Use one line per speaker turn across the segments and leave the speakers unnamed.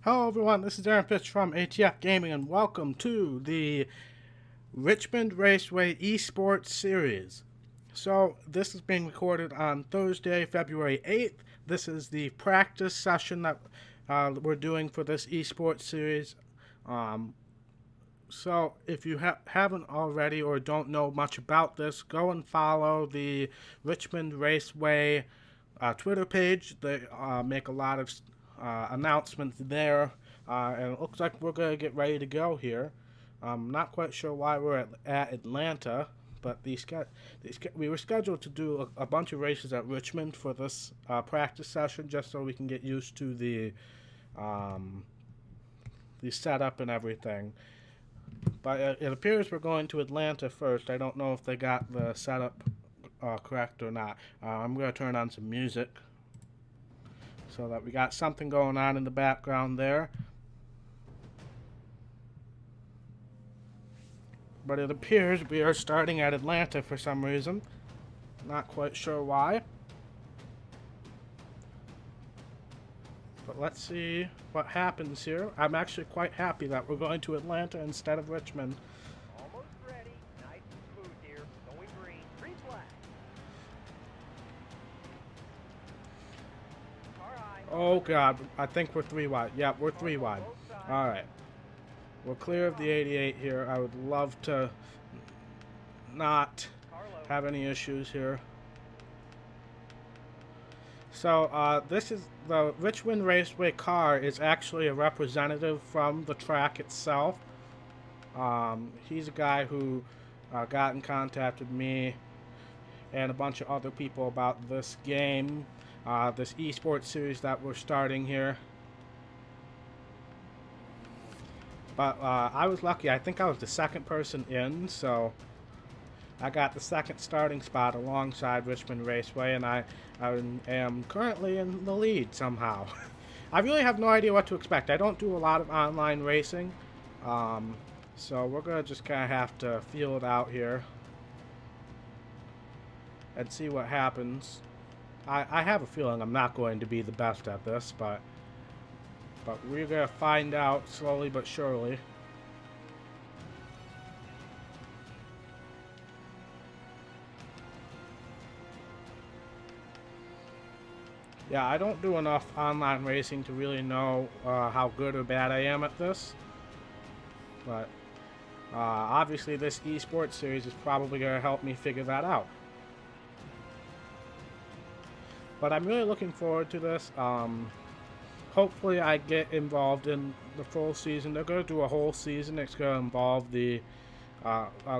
Hello everyone, this is Aaron Fitch from ATF Gaming and welcome to the Richmond Raceway eSports series. So this is being recorded on Thursday, February 8th. This is the practice session that we're doing for this eSports series. So if you haven't already or don't know much about this, go and follow the Richmond Raceway Twitter page. They make a lot of announcements there, and it looks like we're going to get ready to go here. I'm not quite sure why we're at Atlanta, but we were scheduled to do a bunch of races at Richmond for this practice session, just so we can get used to the setup and everything. But it appears we're going to Atlanta first. I don't know if they got the setup correct or not. I'm going to turn on some music so that we got something going on in the background there. But it appears we are starting at Atlanta for some reason. Not quite sure why. But let's see what happens here. I'm actually quite happy that we're going to Atlanta instead of Richmond.
Almost ready. Nice and smooth here. Going green. Green flag.
Oh god, I think we're 3 wide. Yeah, we're 3 wide. Alright. We're clear of the 88 here. I would love to not have any issues here. So this is the Richmond Raceway car is actually a representative from the track itself. He's a guy who got in contact with me and a bunch of other people about this game, this eSports series that we're starting here. But I was lucky. I think I was the second person in, so I got the second starting spot alongside Richmond Raceway, and I am currently in the lead somehow. I really have no idea what to expect. I don't do a lot of online racing, so we're going to just kind of have to feel it out here and see what happens. I have a feeling I'm not going to be the best at this, but we're going to find out slowly but surely. Yeah, I don't do enough online racing to really know how good or bad I am at this. But obviously this eSports series is probably going to help me figure that out. But I'm really looking forward to this. Hopefully I get involved in the full season. They're going to do a whole season. It's going to involve the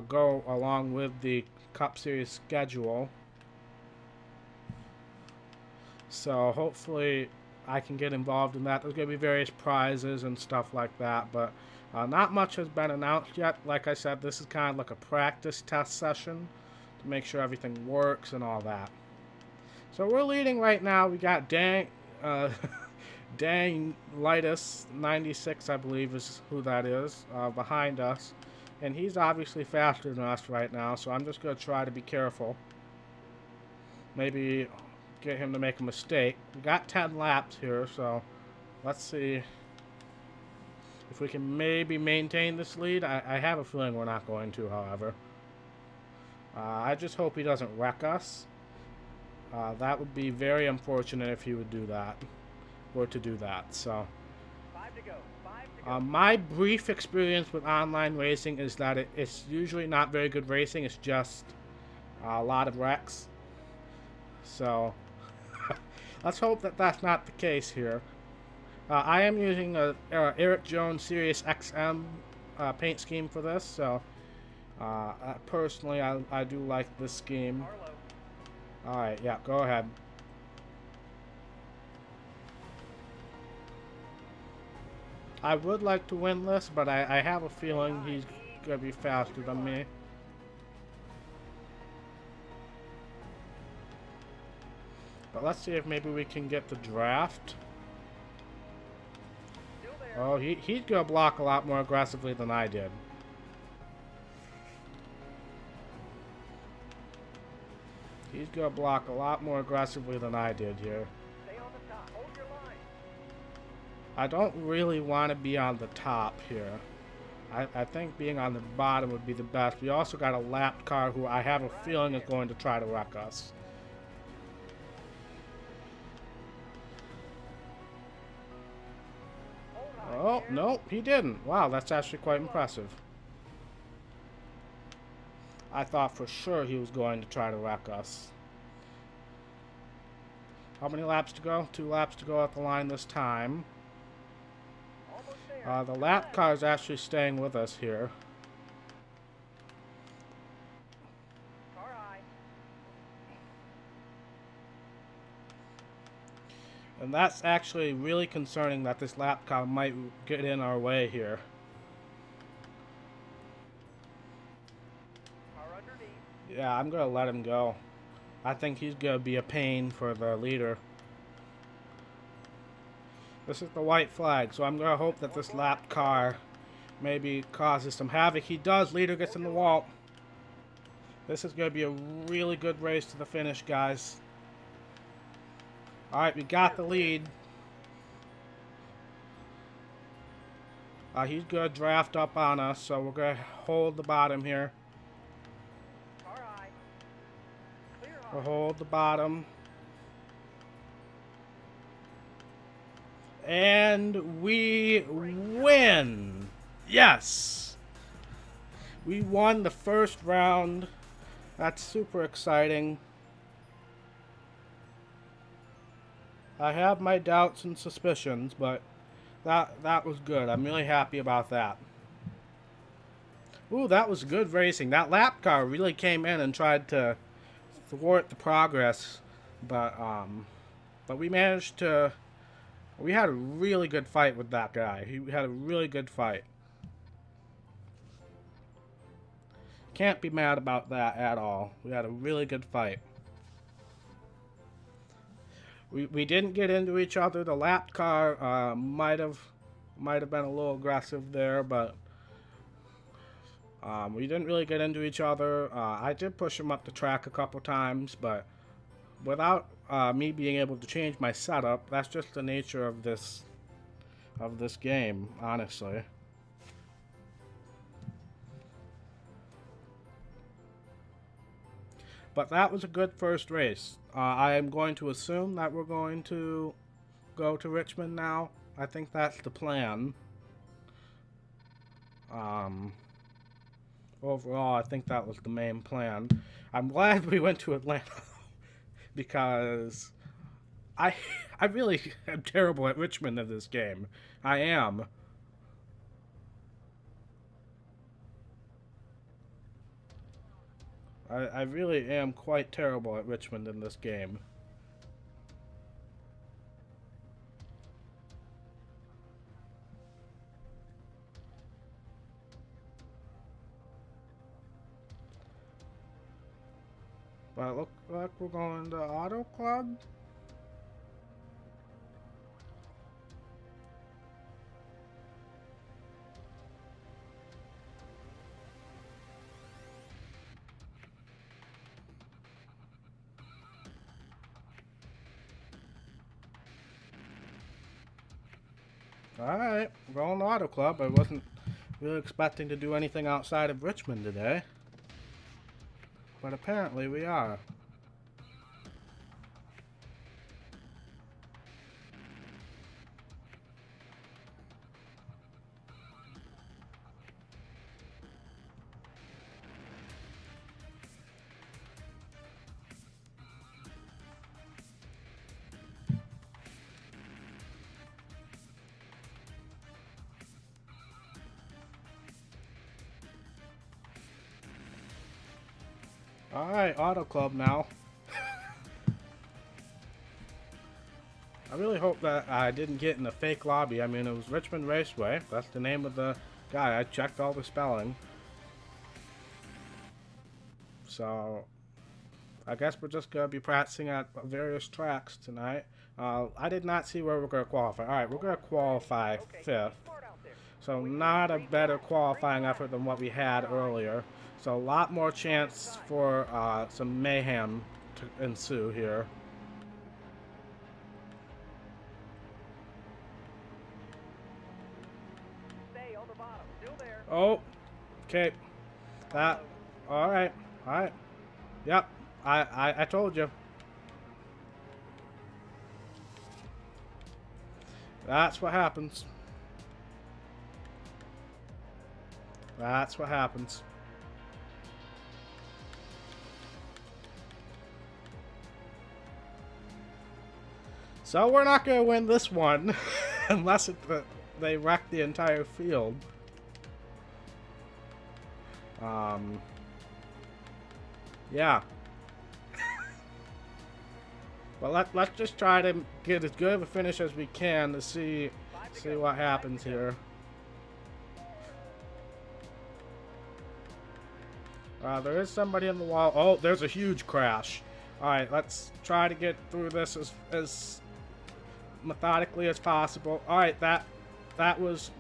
go along with the Cup Series schedule. So hopefully I can get involved in that. There's going to be various prizes and stuff like that, but not much has been announced yet. Like I said, this is kind of like a practice test session to make sure everything works and all that. So we're leading right now. We got Dan Lightus 96, I believe is who that is, behind us. And he's obviously faster than us right now, so I'm just going to try to be careful. Maybe get him to make a mistake. We got 10 laps here, so let's see if we can maybe maintain this lead. I have a feeling we're not going to, however. I just hope he doesn't wreck us. That would be very unfortunate if he would do that, or to do that. So,
5 to go.
my brief experience with online racing is that it's usually not very good racing. It's just a lot of wrecks. So, let's hope that that's not the case here. I am using a Eric Jones Sirius XM paint scheme for this, so personally I do like this scheme. Alright, yeah, go ahead. I would like to win this, but I have a feeling he's going to be faster than me. But let's see if maybe we can get the draft. Oh, he's going to block a lot more aggressively than I did. He's going to block a lot more aggressively than I did here.
Stay on the top. Hold your line.
I don't really want to be on the top here. I think being on the bottom would be the best. We also got a lap car who I have a feeling is going to try to wreck us. Oh, no, he didn't. Wow, that's actually quite impressive. I thought for sure he was going to try to wreck us. How many laps to go? 2 laps to go at the line this time. The lap car is actually staying with us here. And that's actually really concerning that this lap car might get in our way here. Yeah, I'm going to let him go. I think he's going to be a pain for the leader. This is the white flag, so I'm going to hope that this lap car maybe causes some havoc. He does. Leader gets in the wall. This is going to be a really good race to the finish, guys. Alright, we got the lead. He's going to draft up on us, so we're going to hold the bottom here. We'll hold the bottom. And we win! Yes! We won the first round. That's super exciting. I have my doubts and suspicions, but that was good. I'm really happy about that. Ooh, that was good racing. That lap car really came in and tried to thwart the progress, but we managed to. We had a really good fight with that guy. He had a really good fight. Can't be mad about that at all. We had a really good fight. We didn't get into each other. The lap car might have been a little aggressive there, but we didn't really get into each other. I did push him up the track a couple times, but without me being able to change my setup, that's just the nature of this game, honestly. But that was a good first race. I am going to assume that we're going to go to Richmond now. I think that's the plan. Overall, I think that was the main plan. I'm glad we went to Atlanta because I really am terrible at Richmond in this game. I am. I really am quite terrible at Richmond in this game. But it looks like we're going to Auto Club. Alright, we're going to Auto Club. I wasn't really expecting to do anything outside of Richmond today. But apparently we are. Alright, Auto Club now. I really hope that I didn't get in a fake lobby. I mean, it was Richmond Raceway. That's the name of the guy. I checked all the spelling. So, I guess we're just going to be practicing at various tracks tonight. I did not see where we're going to qualify. Alright, we're going to qualify 5th. So, not a better qualifying effort than what we had earlier. So, a lot more chance for some mayhem to ensue here.
on the bottom. Still there.
Oh, okay. That. All right. All right. Yep. I told you. That's what happens. That's what happens. So we're not going to win this one unless they wreck the entire field. Yeah. But let's just try to get as good of a finish as we can to see what happens here. There is somebody in the wall. Oh, there's a huge crash. Alright, let's try to get through this as methodically as possible. Alright, that was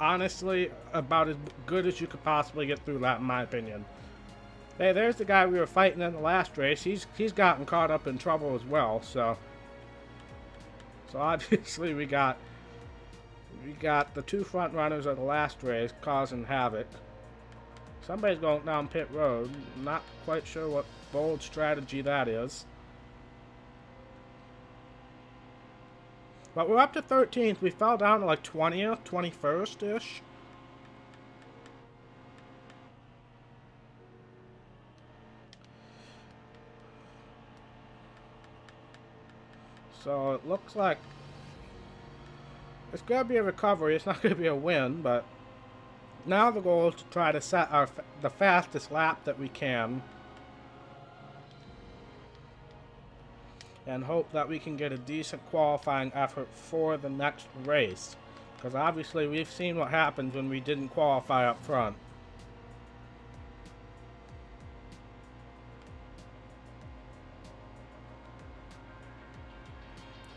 honestly about as good as you could possibly get through that, in my opinion. Hey, there's the guy we were fighting in the last race. He's gotten caught up in trouble as well, so obviously we got the two front runners of the last race causing havoc. Somebody's going down pit road. Not quite sure what bold strategy that is. But we're up to 13th. We fell down to like 20th, 21st-ish. So it looks like it's going to be a recovery. It's not going to be a win, but now the goal is to try to set the fastest lap that we can and hope that we can get a decent qualifying effort for the next race, because obviously we've seen what happens when we didn't qualify up front.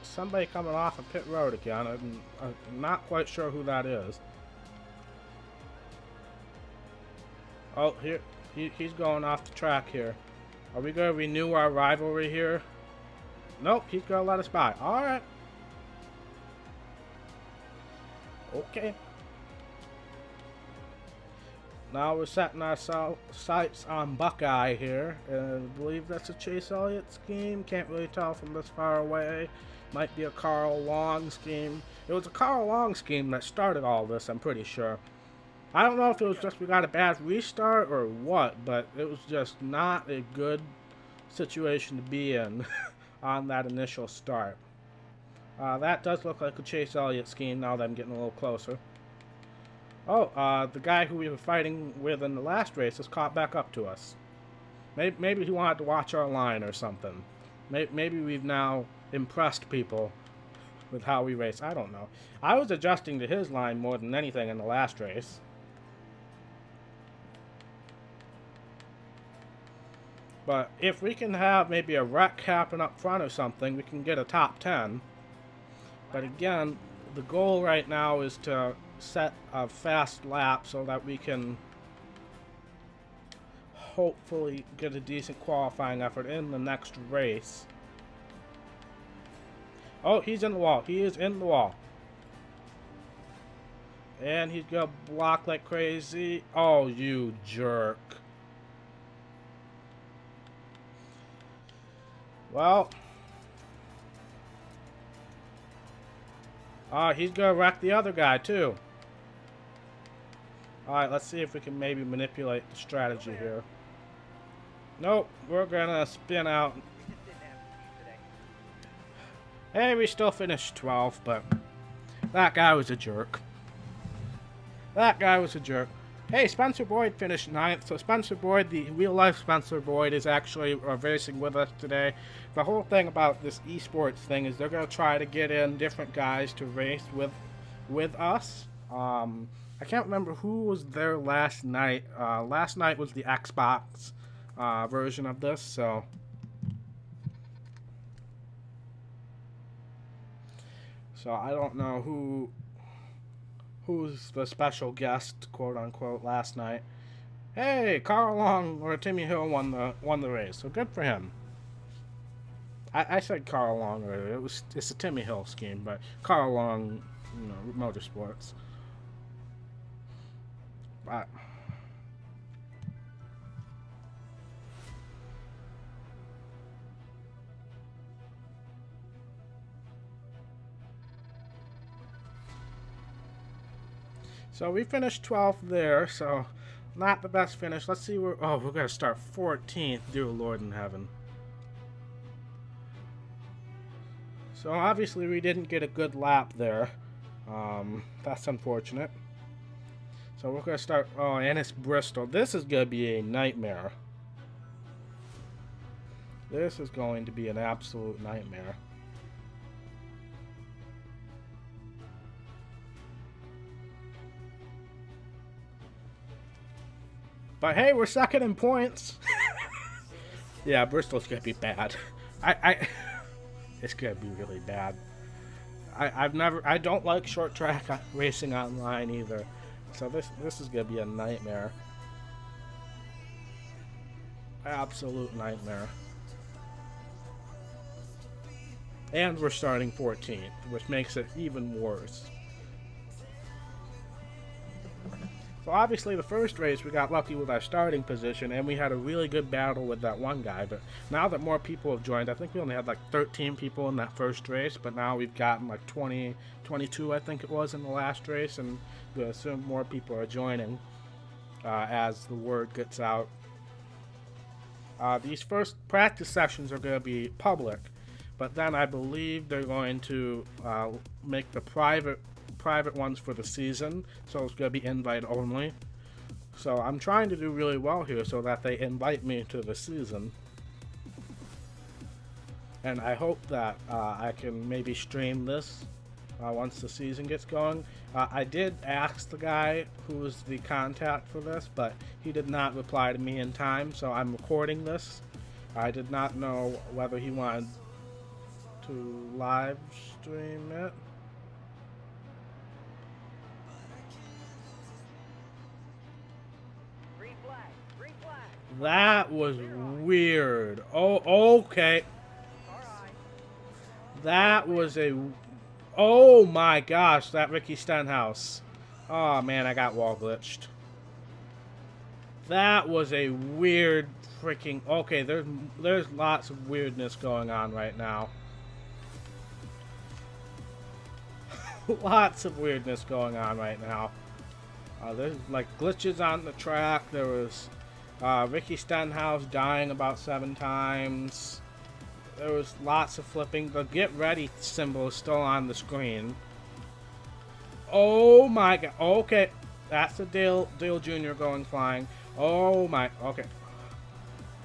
Somebody coming off of pit road again. I'm not quite sure who that is. Oh, here he's going off the track here. Are we going to renew our rivalry here? Nope, he's going to let us by. All right. Okay. Now we're setting our sights on Buckeye here. And I believe that's a Chase Elliott scheme. Can't really tell from this far away. Might be a Carl Long scheme. It was a Carl Long scheme that started all this, I'm pretty sure. I don't know if it was just we got a bad restart or what, but it was just not a good situation to be in on that initial start. That does look like a Chase Elliott scheme now that I'm getting a little closer. Oh, the guy who we were fighting with in the last race has caught back up to us. Maybe he wanted to watch our line or something. Maybe we've now impressed people with how we race. I don't know. I was adjusting to his line more than anything in the last race. But if we can have maybe a wreck happen up front or something, we can get a top 10. But again, the goal right now is to set a fast lap so that we can hopefully get a decent qualifying effort in the next race. Oh, he's in the wall. He is in the wall. And he's gonna block like crazy. Oh, you jerk. Well. He's gonna wreck the other guy, too. Alright, let's see if we can maybe manipulate the strategy here. Nope, we're gonna spin out. Hey, we still finished 12th, but that guy was a jerk. That guy was a jerk. Hey, Spencer Boyd finished 9th, so Spencer Boyd, the real-life Spencer Boyd, is actually racing with us today. The whole thing about this eSports thing is they're going to try to get in different guys to race with us. I can't remember who was there last night. Last night was the Xbox version of this, so I don't know who's the special guest, quote unquote, last night. Hey, Carl Long or Timmy Hill won the race, so good for him. I said Carl Long earlier. It's a Timmy Hill scheme, but Carl Long, you know, Motorsports. So we finished 12th there, so not the best finish. Let's see where... Oh, we're going to start 14th, dear Lord in heaven. So obviously we didn't get a good lap there. That's unfortunate. So we're going to start... Oh, and it's Bristol. This is going to be a nightmare. This is going to be an absolute nightmare. But hey, we're second in points. Yeah, Bristol's gonna be bad. It's gonna be really bad. I don't like short track racing online either. So this is gonna be a nightmare. Absolute nightmare. And we're starting 14th, which makes it even worse. So obviously the first race we got lucky with our starting position, and we had a really good battle with that one guy. But now that more people have joined, I think we only had like 13 people in that first race, but now we've gotten like 20, 22 I think it was in the last race, and we assume more people are joining as the word gets out. These first practice sessions are going to be public, but then I believe they're going to make the private ones for the season, so it's going to be invite only. So I'm trying to do really well here so that they invite me to the season, and I hope that I can maybe stream this once the season gets going. I did ask the guy who was the contact for this, but he did not reply to me in time, so I'm recording this. I did not know whether he wanted to live stream it. That was weird. Oh, okay. That was a... Oh my gosh, that Ricky Stenhouse. Oh man, I got wall glitched. That was a weird freaking... Okay, there's lots of weirdness going on right now. Lots of weirdness going on right now. There's like glitches on the track. There was... Ricky Stenhouse dying about 7 times. There was lots of flipping. The get ready symbol is still on the screen. Oh my god. Okay. That's a Dale Jr. going flying. Oh my. Okay.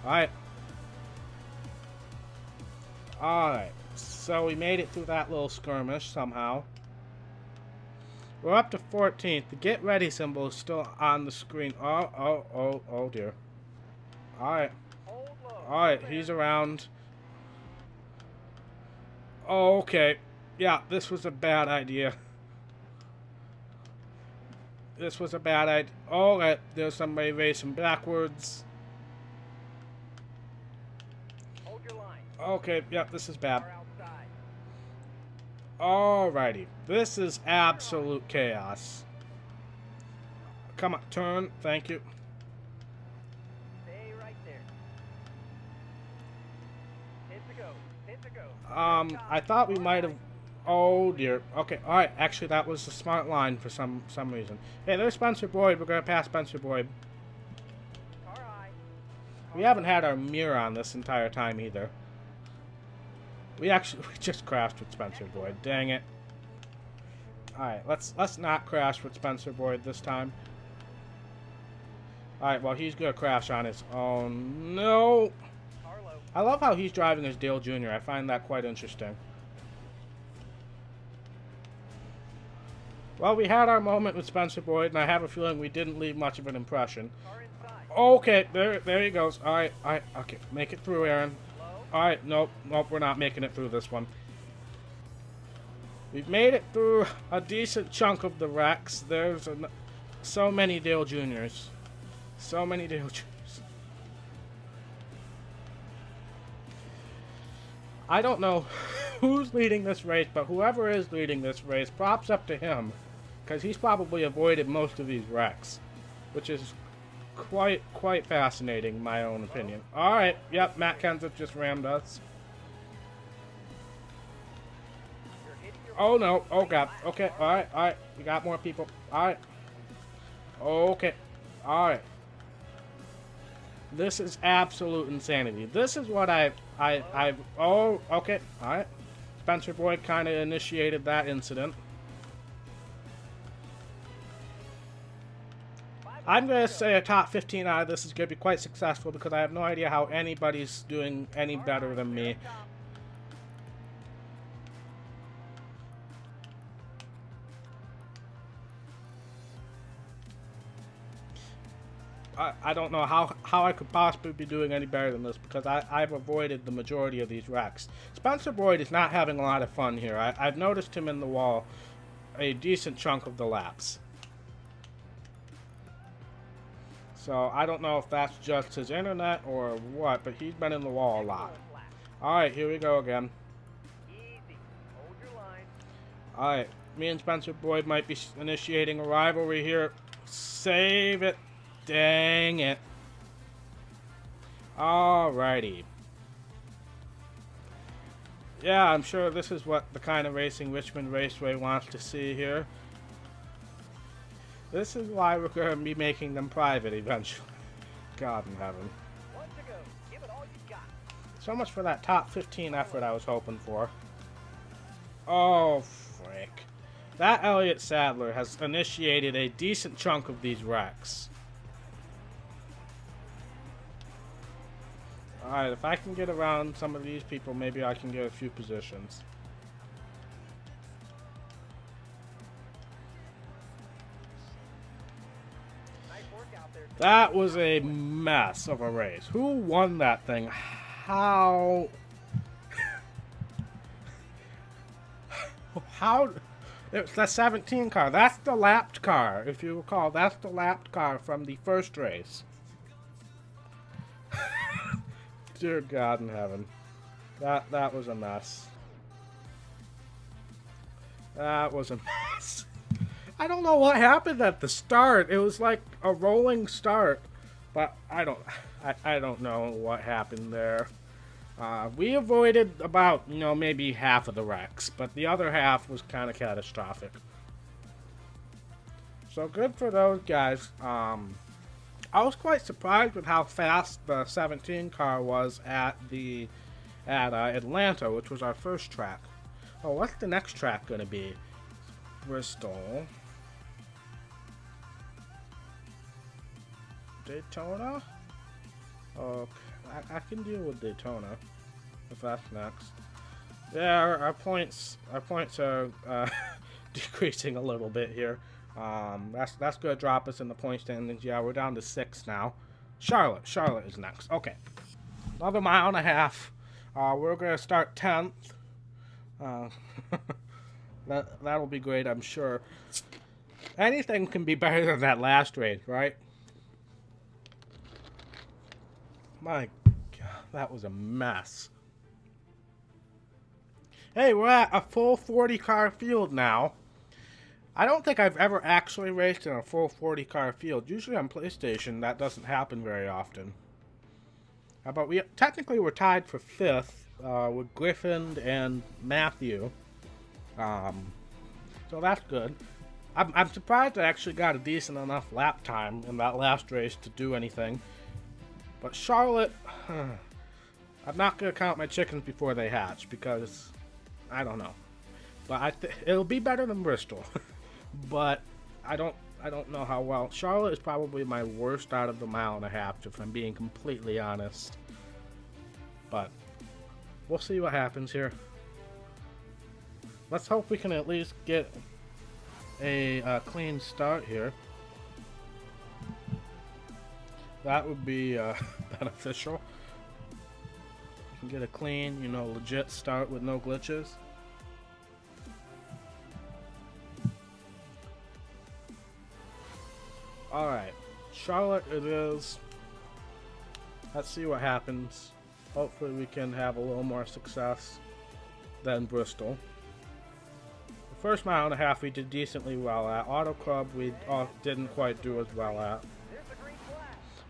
Alright. Alright. So we made it through that little skirmish somehow. We're up to 14th. The get ready symbol is still on the screen. Oh dear. Alright. Alright, he's around. Oh, okay. Yeah, this was a bad idea. This was a bad idea. Alright, there's somebody racing backwards.
Hold your line.
Okay, yeah, this is bad. Alrighty. This is absolute chaos. Come on, turn. Thank you.
Stay right there. Hit to go. Hit to go.
I thought we might have... Oh dear. Okay, alright. Actually, that was a smart line for some reason. Hey, there's Spencer Boyd. We're gonna pass Spencer Boyd. We haven't had our mirror on this entire time either. We just crashed with Spencer Boyd. Dang it. Alright, let's not crash with Spencer Boyd this time. Alright, well, he's gonna crash on his own. No! I love how he's driving as Dale Jr. I find that quite interesting. Well, we had our moment with Spencer Boyd, and I have a feeling we didn't leave much of an impression. Okay, there he goes. Alright, okay. Make it through, Aaron. Alright, nope, we're not making it through this one. We've made it through a decent chunk of the wrecks. There's so many Dale Jr.'s. So many Dale Jr.'s. I don't know who's leading this race, but whoever is leading this race, props up to him. Because he's probably avoided most of these wrecks. which is quite fascinating in my own opinion. Alright, yep, Matt Kenseth just rammed us. Oh no, oh god, okay, alright, we got more people, alright. Okay, alright. This is absolute insanity. This is what oh, okay, alright. Spencer Boyd kind of initiated that incident. I'm going to say a top 15 out of this is going to be quite successful because I have no idea how anybody's doing any better than me. I don't know how I could possibly be doing any better than this because I've avoided the majority of these wrecks. Spencer Boyd is not having a lot of fun here. I've noticed him in the wall a decent chunk of the laps. So I don't know if that's just his internet or what, but he's been in the wall a lot. Alright, here we go again. Alright, me and Spencer Boyd might be initiating a rivalry here. Save it. Dang it. Alrighty. Yeah, I'm sure this is what the kind of racing Richmond Raceway wants to see here. This is why we're going to be making them private eventually. God in heaven. So much for that top 15 effort I was hoping for. Oh, frick. That Elliott Sadler has initiated a decent chunk of these wrecks. Alright, if I can get around some of these people, maybe I can get a few positions. That was a mess of a race. Who won that thing? How? How? It's the 17 car. That's the lapped car. If you recall, that's the lapped car from the first race. Dear God in heaven. That was a mess. That was a mess. I don't know what happened at the start. It was like a rolling start, but I don't know what happened there. We avoided about, maybe half of the wrecks, but the other half was kind of catastrophic. So good for those guys. I was quite surprised with how fast the 17 car was at Atlanta, which was our first track. Oh, what's the next track going to be? Bristol. Daytona? Oh, I can deal with Daytona if that's next. Yeah, our points are decreasing a little bit here. That's gonna drop us in the point standings. Yeah, we're down to 6 now. Charlotte is next. Okay, another mile and a half. We're gonna start 10th. That'll be great, I'm sure. Anything can be better than that last race, right? My God, that was a mess. Hey, we're at a full 40 car field now. I don't think I've ever actually raced in a full 40 car field. Usually on PlayStation, that doesn't happen very often. But we're tied for 5th with Griffin and Matthew. So that's good. I'm surprised I actually got a decent enough lap time in that last race to do anything. But Charlotte, I'm not going to count my chickens before they hatch because I don't know. But it'll be better than Bristol. But I don't know how well. Charlotte is probably my worst out of the mile and a half, if I'm being completely honest. But we'll see what happens here. Let's hope we can at least get a clean start here. That would be beneficial. You can get a clean, legit start with no glitches. Alright, Charlotte it is. Let's see what happens. Hopefully we can have a little more success than Bristol. The first mile and a half we did decently well at. Auto Club we didn't quite do as well at.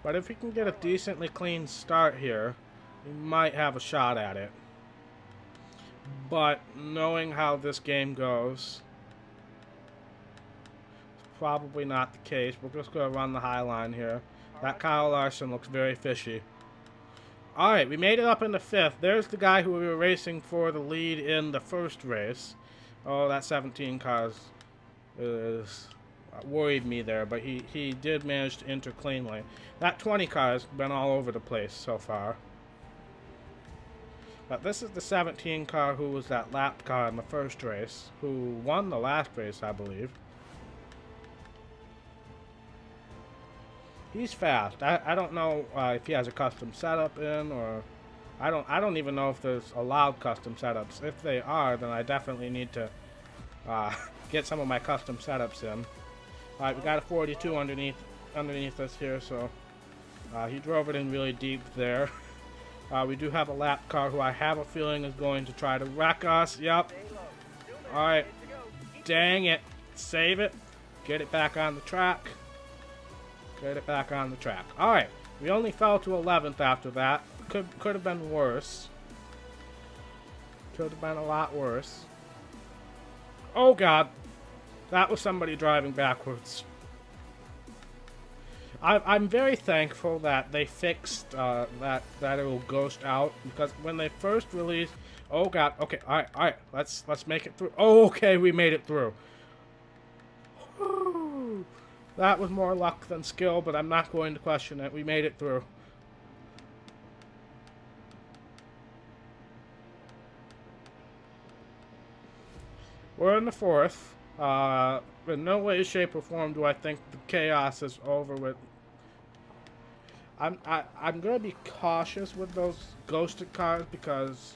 But if we can get a decently clean start here, we might have a shot at it. But knowing how this game goes, it's probably not the case. We're just going to run the high line here. That Kyle Larson looks very fishy. Alright, we made it up in the 5th. There's the guy who we were racing for the lead in the first race. Oh, that 17 car is worried me there, but he did manage to enter cleanly. That 20 car has been all over the place so far. But this is the 17 car who was that lap car in the first race, who won the last race, I believe. He's fast. I don't know if he has a custom setup in, or I don't even know if there's allowed custom setups. If they are, then I definitely need to get some of my custom setups in. Alright, we got a 42 underneath us here, so he drove it in really deep there. We do have a lap car who I have a feeling is going to try to wreck us. Yep. Alright. Dang it. Save it. Get it back on the track. Get it back on the track. Alright. We only fell to 11th after that. Could have been worse. Could have been a lot worse. Oh god. That was somebody driving backwards. I'm very thankful that they fixed that it will ghost out, because when they first released, oh god, okay, all right, let's make it through. Oh, okay, we made it through. Whew. That was more luck than skill, but I'm not going to question it. We made it through. We're in the 4th. In no way, shape, or form do I think the chaos is over with. I'm gonna be cautious with those ghosted cars, because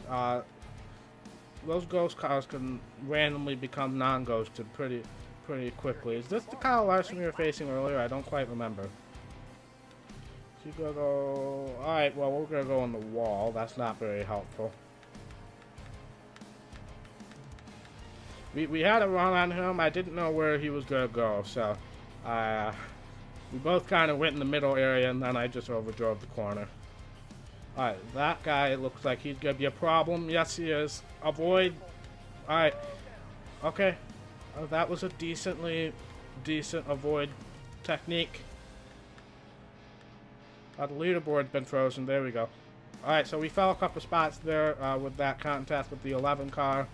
those ghost cars can randomly become non-ghosted pretty quickly. Is this the Kyle Larson we were facing earlier? I don't quite remember. So you gonna go? All right. Well, we're gonna go on the wall. That's not very helpful. We had a run on him. I didn't know where he was going to go, so we both kind of went in the middle area, and then I just overdrove the corner. Alright, that guy looks like he's going to be a problem. Yes, he is. Avoid. Alright. Okay. That was a decent avoid technique. The leaderboard's been frozen. There we go. Alright, so we fell a couple spots there with that contest with the 11 car.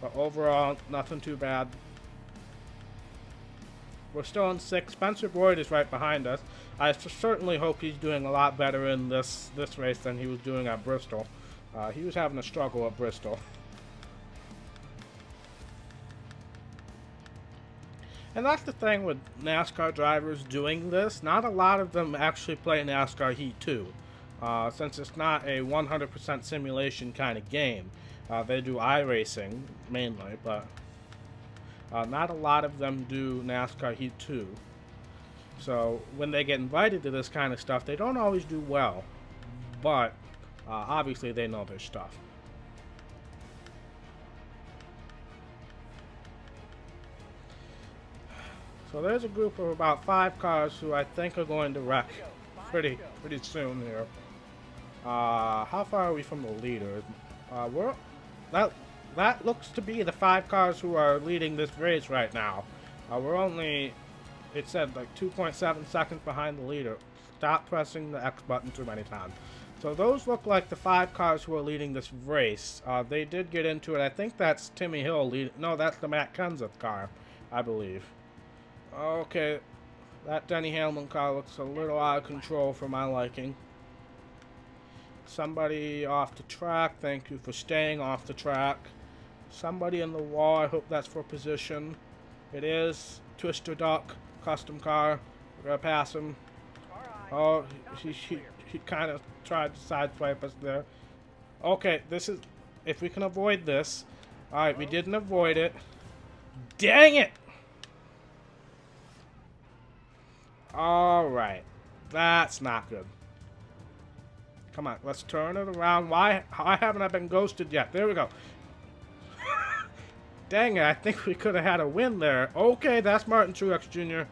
But overall, nothing too bad. We're still in 6th. Spencer Boyd is right behind us. I certainly hope he's doing a lot better in this race than he was doing at Bristol. He was having a struggle at Bristol. And that's the thing with NASCAR drivers doing this. Not a lot of them actually play NASCAR Heat 2. Since it's not a 100% simulation kind of game. They do iRacing mainly, but not a lot of them do NASCAR Heat 2. So when they get invited to this kind of stuff, they don't always do well. But obviously they know their stuff. So there's a group of about 5 cars who I think are going to wreck pretty soon here. How far are we from the leader? That looks to be the 5 cars who are leading this race right now. We're only, it said, like 2.7 seconds behind the leader. Stop pressing the X button too many times. So those look like the 5 cars who are leading this race. They did get into it. I think that's Timmy Hill leading. No, that's the Matt Kenseth car, I believe. Okay, that Denny Hamlin car looks a little out of control for my liking. Somebody off the track, thank you for staying off the track. Somebody in the wall, I hope that's for position. It is. Twister Duck, custom car. We're gonna pass him. Oh, he kind of tried to sideswipe us there. Okay, this is, if we can avoid this. Alright, we didn't avoid it. Dang it! Alright, that's not good. Come on, let's turn it around. Why haven't I been ghosted yet? There we go. Dang it, I think we could have had a win there. Okay, that's Martin Truex Jr.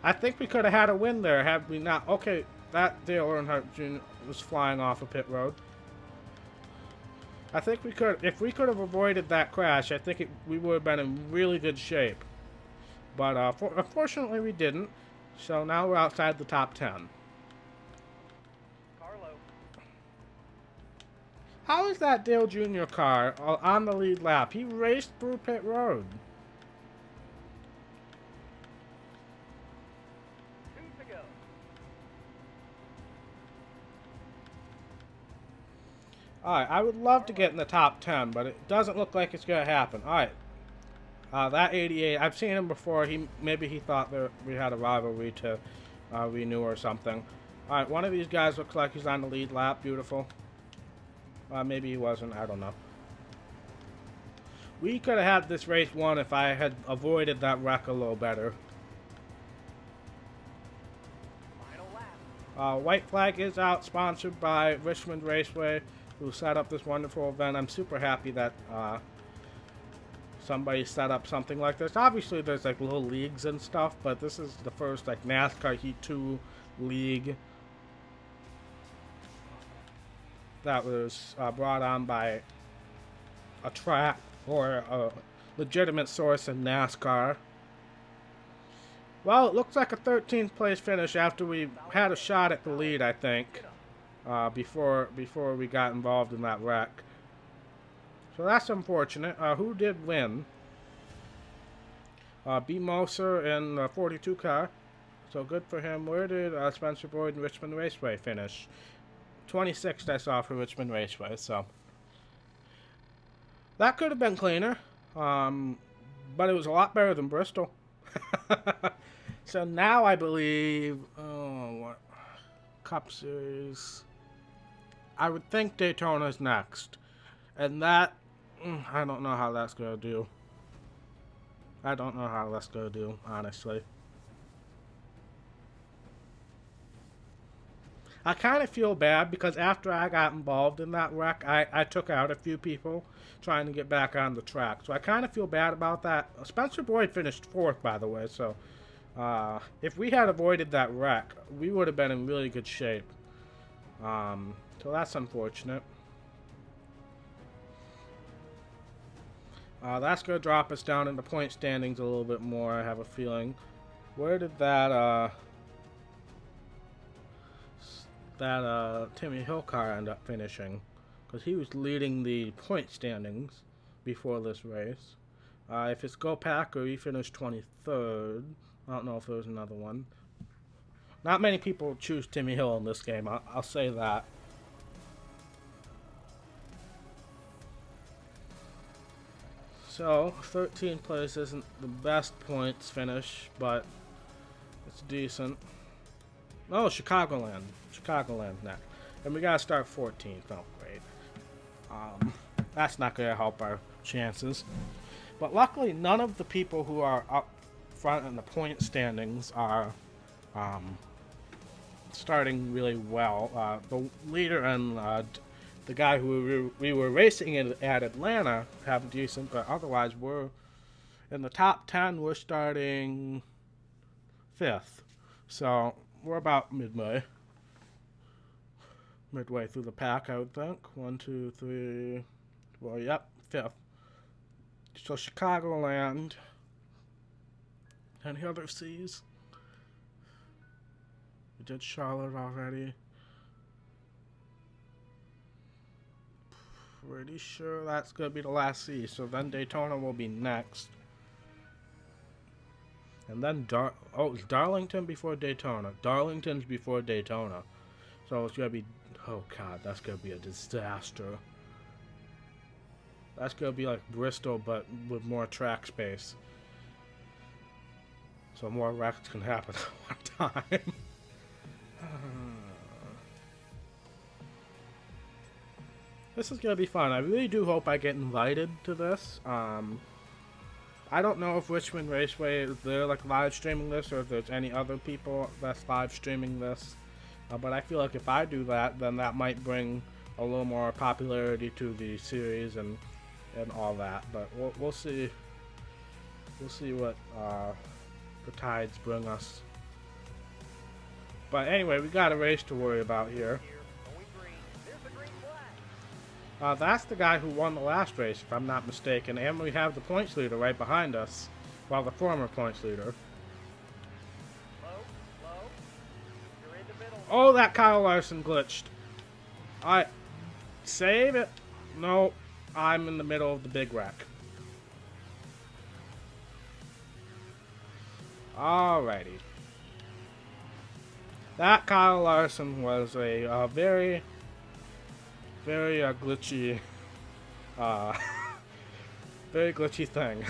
I think we could have had a win there had we not. Okay, that Dale Earnhardt Jr. was flying off a pit road. I think we could, if we could have avoided that crash, I think we would have been in really good shape. But unfortunately, we didn't. So now we're outside the top 10.
Carlo.
How is that Dale Jr. car on the lead lap? He raced through pit road.
2 to go.
Alright, I would love to get in the top 10, but it doesn't look like it's going to happen. Alright. That 88, I've seen him before. Maybe he thought that we had a rivalry to renew or something. Alright, one of these guys looks like he's on the lead lap. Beautiful. Maybe he wasn't. I don't know. We could have had this race won if I had avoided that wreck a little better.
Final lap.
White Flag is out, sponsored by Richmond Raceway, who set up this wonderful event. I'm super happy that somebody set up something like this. Obviously, there's like little leagues and stuff, but this is the first like NASCAR Heat 2 league that was brought on by a track or a legitimate source in NASCAR. Well, it looks like a 13th place finish after we had a shot at the lead, I think, before we got involved in that wreck. So that's unfortunate. Who did win? B. Moser in the 42 car. So good for him. Where did Spencer Boyd and Richmond Raceway finish? 26th I saw for Richmond Raceway, so that could have been cleaner, but it was a lot better than Bristol. So now I believe, what Cup Series? I would think Daytona's next, and that I don't know how that's gonna do. I don't know how that's gonna do, honestly. I kind of feel bad because after I got involved in that wreck, I took out a few people trying to get back on the track. So I kind of feel bad about that. Spencer Boyd finished 4th, by the way. So if we had avoided that wreck, we would have been in really good shape. So that's unfortunate. That's going to drop us down in the point standings a little bit more, I have a feeling. Where did that Timmy Hill car end up finishing? Because he was leading the point standings before this race. If it's Go Packer, he finished 23rd. I don't know if there was another one. Not many people choose Timmy Hill in this game, I'll say that. So, 13th place isn't the best points finish, but it's decent. Oh, Chicagoland. Chicagoland next. And we gotta start 14th. Oh, great. That's not gonna help our chances. But luckily, none of the people who are up front in the point standings are starting really well. The leader and the guy who we were racing at Atlanta have decent, but otherwise we're in the top 10. We're starting 5th. So we're about midway through the pack, I would think. 1, 2, 3, well, yep, 5th. So Chicagoland. Any other C's? We did Charlotte already. Pretty sure that's gonna be the last C. So then Daytona will be next. And then it's Darlington before Daytona. Darlington's before Daytona. So it's gonna be, oh god, that's gonna be a disaster. That's gonna be like Bristol, but with more track space. So more wrecks can happen at one time. This is gonna be fun. I really do hope I get invited to this. I don't know if Richmond Raceway is there like live streaming this, or if there's any other people that's live streaming this. But I feel like if I do that, then that might bring a little more popularity to the series and all that. But we'll see. We'll see what the tides bring us But anyway, we got a race to worry about here.
Going green. There's the green flag.
That's the guy who won the last race, if I'm not mistaken. And we have the points leader right behind us. Well, the former points leader.
Low, low. You're in the middle.
Oh, that Kyle Larson glitched. Alright. Save it. No, I'm in the middle of the big wreck. Alrighty. That Kyle Larson was a very, very glitchy, very glitchy thing.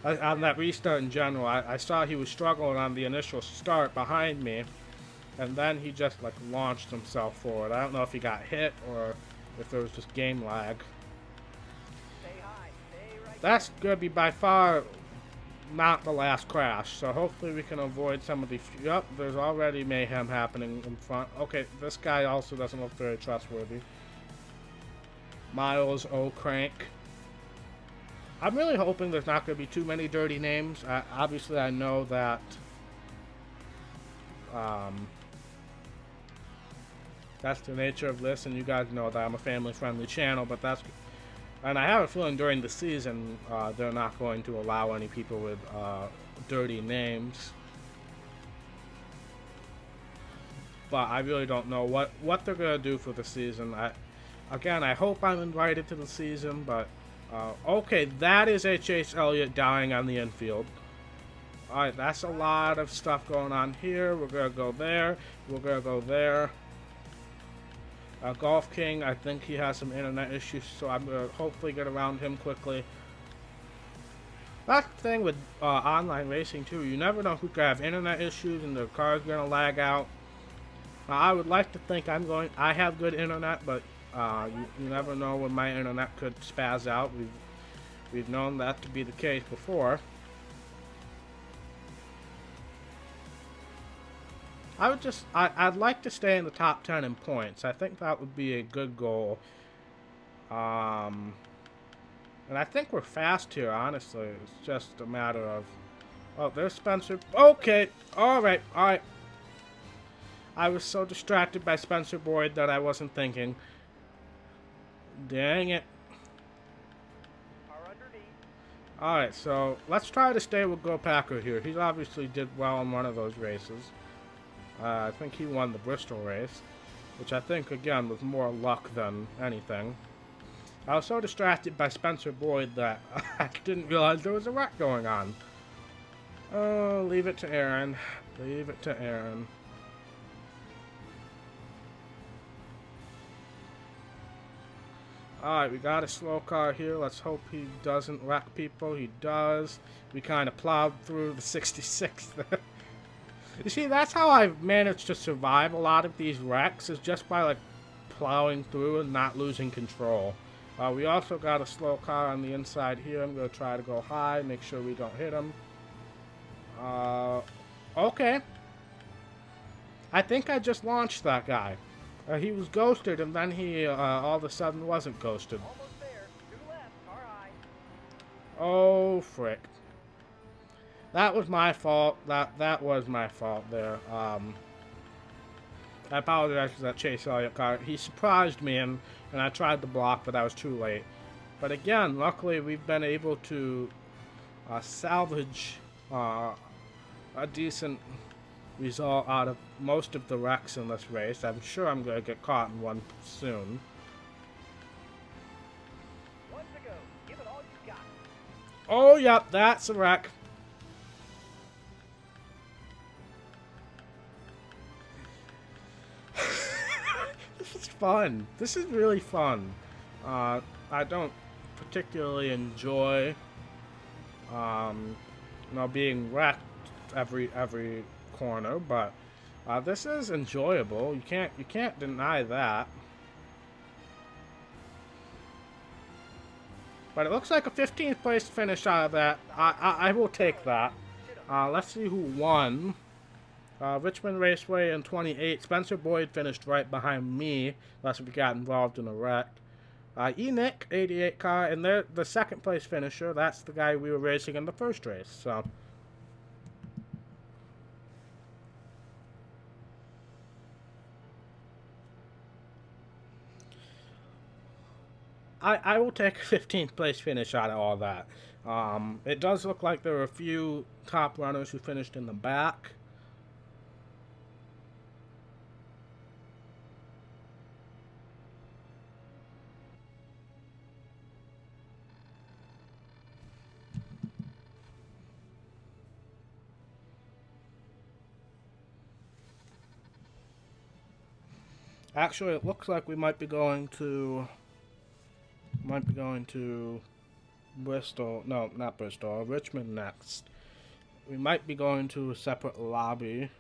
On that restart in general, I saw he was struggling on the initial start behind me, and then he just like launched himself forward. I don't know if he got hit or if there was just game lag.
Stay high. Stay right.
That's gonna be by far not the last crash, so hopefully we can avoid some of the... Yep, there's already mayhem happening in front. Okay, this guy also doesn't look very trustworthy. Miles O'Crank. I'm really hoping there's not going to be too many dirty names. Obviously, I know that... that's the nature of this, and you guys know that I'm a family-friendly channel, but that's... And I have a feeling during the season, they're not going to allow any people with dirty names. But I really don't know what they're going to do for the season. Again, I hope I'm invited to the season, but... okay, that is a Chase Elliott dying on the infield. Alright, that's a lot of stuff going on here. We're going to go there. We're going to go there. Golf King, I think he has some internet issues, so I'm going to hopefully get around him quickly. That's the thing with online racing, too. You never know who could have internet issues and their car's going to lag out. I would like to think I have good internet, but you never know when my internet could spaz out. We've known that to be the case before. I'd like to stay in the top 10 in points. I think that would be a good goal. And I think we're fast here, honestly. It's just a matter of... Oh, there's Spencer. Okay. Alright. Alright. I was so distracted by Spencer Boyd that I wasn't thinking. Dang it. Alright, so let's try to stay with Go Packer here. He obviously did well in one of those races. I think he won the Bristol race, which I think, again, was more luck than anything. I was so distracted by Spencer Boyd that I didn't realize there was a wreck going on. Oh, leave it to Aaron. Leave it to Aaron. Alright, we got a slow car here. Let's hope he doesn't wreck people. He does. We kind of plowed through the 66 there. You see, that's how I've managed to survive a lot of these wrecks, is just by, like, plowing through and not losing control. We also got a slow car on the inside here. I'm going to try to go high, make sure we don't hit him. Okay. I think I just launched that guy. He was ghosted, and then he all of a sudden wasn't ghosted.
Almost there. Two left. Car high.
Oh, frick. That was my fault. That was my fault there. I apologize for that Chase Elliott car. He surprised me, and I tried to block, but I was too late. But again, luckily we've been able to salvage a decent result out of most of the wrecks in this race. I'm sure I'm going to get caught in one soon.
One to go. Give it all you got.
Oh, yep, that's a wreck. This is fun. This is really fun. I don't particularly enjoy, being wrecked every corner, but this is enjoyable. You can't deny that. But it looks like a 15th place finish out of that. I will take that. Let's see who won. Richmond Raceway in 28. Spencer Boyd finished right behind me, unless we got involved in a wreck. Enoch, 88 car, and they're the second place finisher. That's the guy we were racing in the first race. So I will take a 15th place finish out of all that. It does look like there are a few top runners who finished in the back. Actually, it looks like we might be going to Bristol. No, not Bristol. Richmond next. We might be going to a separate lobby.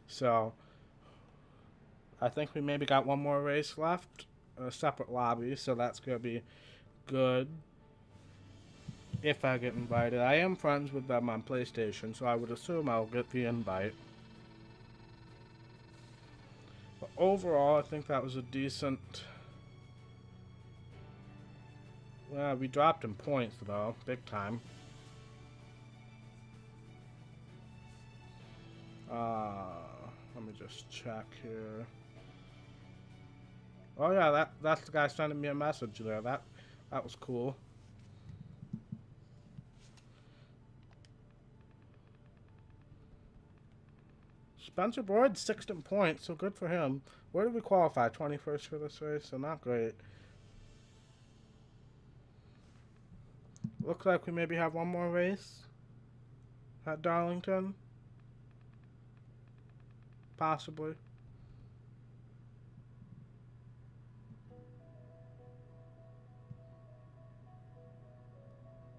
So, I think we maybe got one more race left. A separate lobby, so that's going to be good. If I get invited. I am friends with them on PlayStation, so I would assume I'll get the invite. But overall, I think that was a decent... Well, we dropped in points, though. Big time. Let me just check here. Oh, yeah, that's the guy sending me a message there. That was cool. Spencer Boyd, 6th in points, so good for him. Where did we qualify? 21st for this race, so not great. Looks like we maybe have one more race at Darlington. Possibly.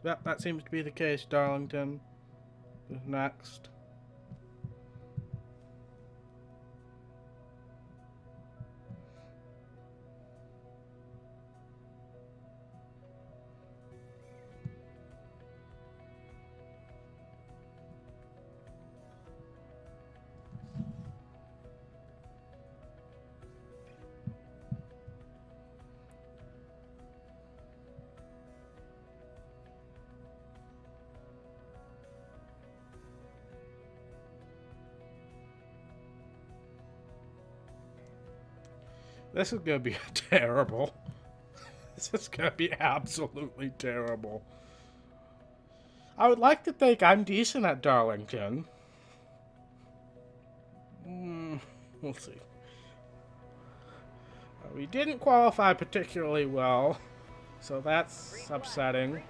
Yep, that seems to be the case. Darlington is next. This is going to be terrible. This is going to be absolutely terrible. I would like to think I'm decent at Darlington. We'll see. We didn't qualify particularly well, so that's upsetting.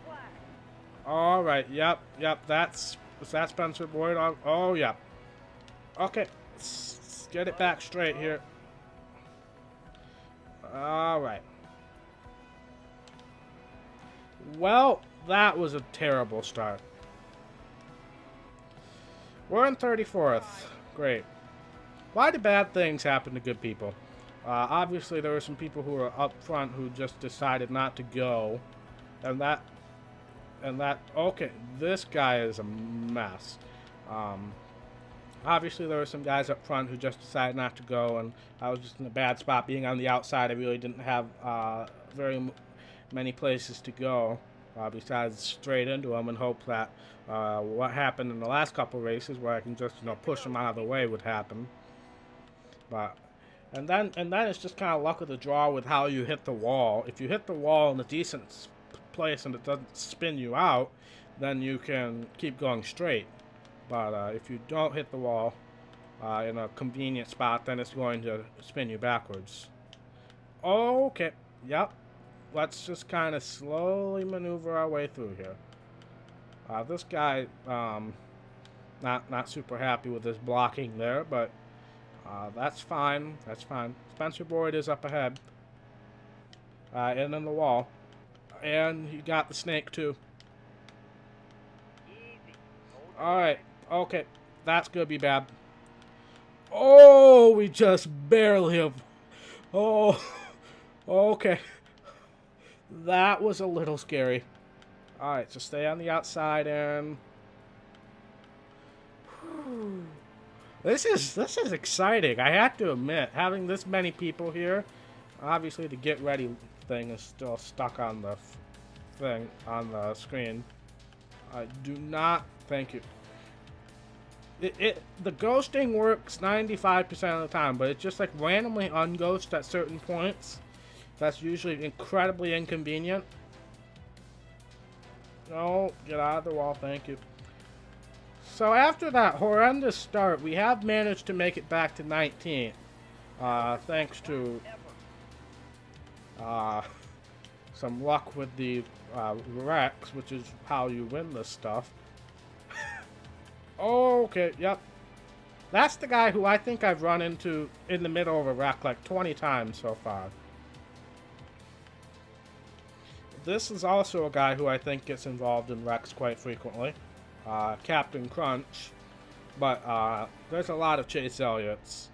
Alright, yep, is that Spencer Boyd? Oh, yeah. Okay, let's get it back straight here. Alright. Well, that was a terrible start. We're in 34th. Great. Why do bad things happen to good people? Obviously, there were some people who were up front who just decided not to go. Okay, this guy is a mess. Obviously, there were some guys up front who just decided not to go, and I was just in a bad spot. Being on the outside, I really didn't have very many places to go besides straight into them, and hope that what happened in the last couple races, where I can just push them out of the way, would happen. But and then it's just kind of luck of the draw with how you hit the wall. If you hit the wall in a decent place and it doesn't spin you out, then you can keep going straight. But if you don't hit the wall in a convenient spot, then it's going to spin you backwards. Okay, yep. Let's just kind of slowly maneuver our way through here. This guy, not super happy with his blocking there, but that's fine. That's fine. Spencer Boyd is up ahead, and in the wall, and he got the snake too. All right. Okay, that's gonna be bad. Oh, we just barely have. Oh, okay. That was a little scary. All right, so stay on the outside and. This is exciting. I have to admit, having this many people here. Obviously, the get ready thing is still stuck on the thing on the screen. I do not. Thank you. The ghosting works 95% of the time, but it's just like randomly unghost at certain points. That's usually incredibly inconvenient. No, get out of the wall, thank you. So after that horrendous start, we have managed to make it back to 19th. Thanks to some luck with the wrecks, which is how you win this stuff. Okay, yep. That's the guy who I think I've run into in the middle of a wreck like 20 times so far. This is also a guy who I think gets involved in wrecks quite frequently. Captain Crunch. But there's a lot of Chase Elliott's.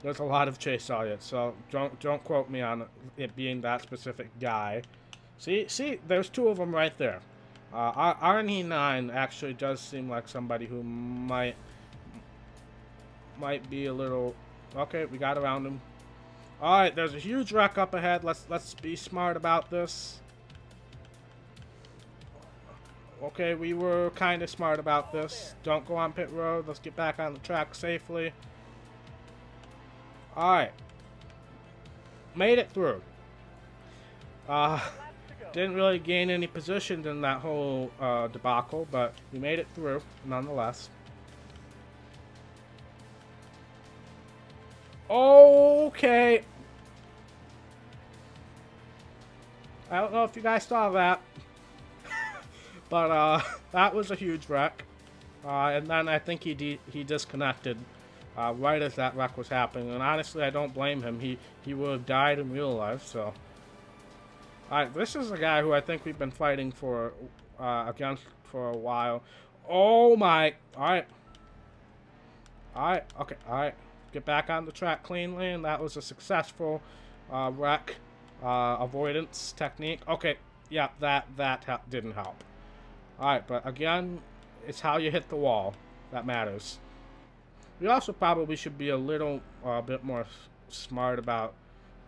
There's a lot of Chase Elliott's, so don't quote me on it being that specific guy. See, there's two of them right there. RNE9 actually does seem like somebody who might be a little... Okay, we got around him. Alright, there's a huge wreck up ahead. Let's be smart about this. Okay, we were kind of smart about this. Don't go on pit road. Let's get back on the track safely. Alright. Made it through. Didn't really gain any positions in that whole debacle, but we made it through nonetheless. Okay. I don't know if you guys saw that. But that was a huge wreck. And then I think he disconnected right as that wreck was happening. And honestly, I don't blame him. He would have died in real life, so... Alright, this is a guy who I think we've been fighting for against for a while. Oh my! Alright. Alright, okay, alright. Get back on the track cleanly, and that was a successful wreck avoidance technique. Okay, yeah, that didn't help. Alright, but again, it's how you hit the wall that matters. We also probably should be a little bit more smart about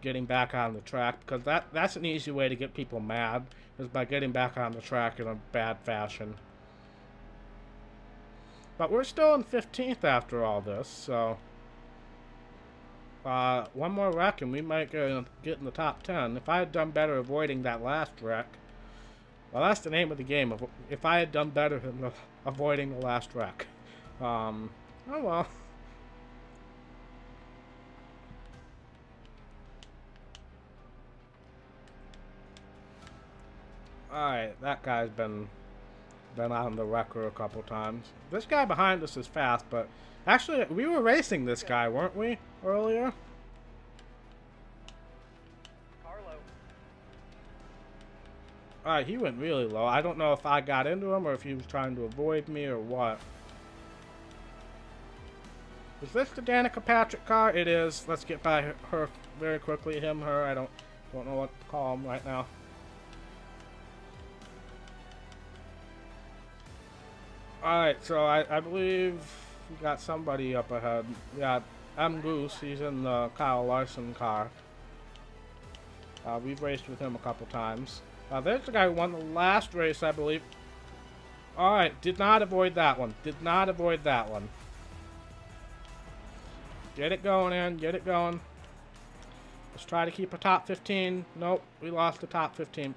getting back on the track, because that's an easy way to get people mad, is by getting back on the track in a bad fashion. But we're still in 15th after all this, so one more wreck and we might get in the top 10. If I had done better avoiding that last wreck, well, that's the name of the game. If I had done better than avoiding the last wreck. Oh well. Alright, that guy's been on the wrecker a couple times. This guy behind us is fast, but actually we were racing this guy, weren't we, earlier? Alright, he went really low. I don't know if I got into him or if he was trying to avoid me or what. Is this the Danica Patrick car? It is. Let's get by her very quickly. Him, her. I don't know what to call him right now. Alright, so I believe we got somebody up ahead. We got M. Goose. He's in the Kyle Larson car. We've raced with him a couple times. There's the guy who won the last race, I believe. Alright, did not avoid that one. Did not avoid that one. Get it going, in. Get it going. Let's try to keep a top 15. Nope, we lost the top 15.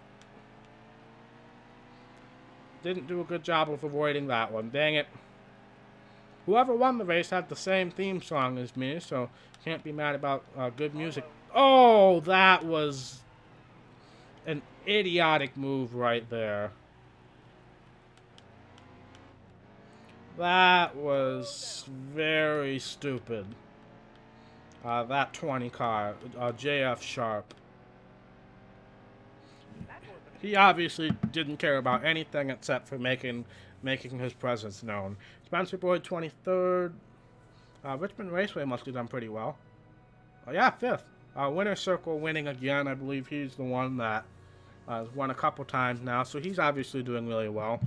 Didn't do a good job of avoiding that one. Dang it. Whoever won the race had the same theme song as me, so can't be mad about good music. Oh, that was an idiotic move right there. That was very stupid. That 20 car, JF Sharp. He obviously didn't care about anything except for making his presence known. Spencer Boyd 23rd. Richmond Raceway must have done pretty well. Oh yeah, 5th. Winner Circle winning again. I believe he's the one that has won a couple times now, so he's obviously doing really well.